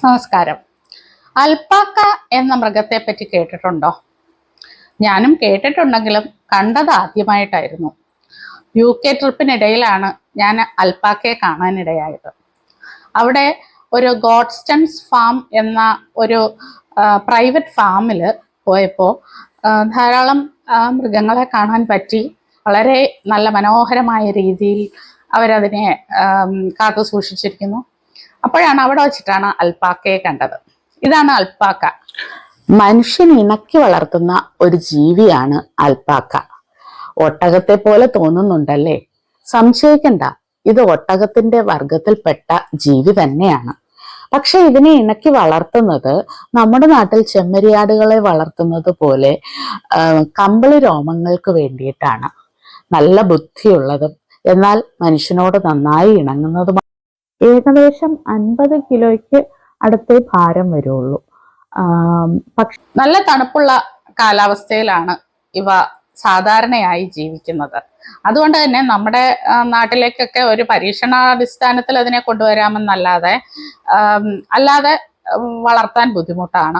നമസ്കാരം. അൽപ്പാക്ക എന്ന മൃഗത്തെ പറ്റി കേട്ടിട്ടുണ്ടോ? ഞാനും കേട്ടിട്ടുണ്ടെങ്കിലും കണ്ടത് ആദ്യമായിട്ടായിരുന്നു. UK ട്രിപ്പിനിടയിലാണ് ഞാൻ അൽപ്പാക്കയെ കാണാനിടയായത്. അവിടെ ഒരു ഗോഡ്സ്റ്റൺസ് ഫാം എന്ന ഒരു പ്രൈവറ്റ് ഫാമിൽ പോയപ്പോൾ ധാരാളം മൃഗങ്ങളെ കാണാൻ പറ്റി. വളരെ നല്ല മനോഹരമായ രീതിയിൽ അവരതിനെ കാത്തു സൂക്ഷിച്ചിരിക്കുന്നു. അപ്പോഴാണ് അവിടെ വെച്ചിട്ടാണ് അൽപ്പാക്കയെ കണ്ടത്. ഇതാണ് അൽപ്പാക്ക. മനുഷ്യൻ ഇണക്കി വളർത്തുന്ന ഒരു ജീവിയാണ് അൽപ്പാക്ക. ഒട്ടകത്തെ പോലെ തോന്നുന്നുണ്ടല്ലേ? സംശയിക്കണ്ട, ഇത് ഒട്ടകത്തിന്റെ വർഗത്തിൽപ്പെട്ട ജീവി തന്നെയാണ്. പക്ഷെ ഇതിനെ ഇണക്കി വളർത്തുന്നത് നമ്മുടെ നാട്ടിൽ ചെമ്മരിയാടുകളെ വളർത്തുന്നത് പോലെ കമ്പിളി രോമങ്ങൾക്ക് വേണ്ടിയിട്ടാണ്. നല്ല ബുദ്ധിയുള്ളതും എന്നാൽ മനുഷ്യനോട് നന്നായി ഇണങ്ങുന്നതും. ഏകദേശം 50 കിലോയ്ക്ക് അടുത്തേ ഭാരം വരുള്ളൂ. പക്ഷെ നല്ല തണുപ്പുള്ള കാലാവസ്ഥയിലാണ് ഇവ സാധാരണയായി ജീവിക്കുന്നത്. അതുകൊണ്ട് തന്നെ നമ്മുടെ നാട്ടിലേക്കൊക്കെ ഒരു പരീക്ഷണാടിസ്ഥാനത്തിൽ അതിനെ കൊണ്ടുവരാമെന്നല്ലാതെ അല്ലാതെ വളർത്താൻ ബുദ്ധിമുട്ടാണ്.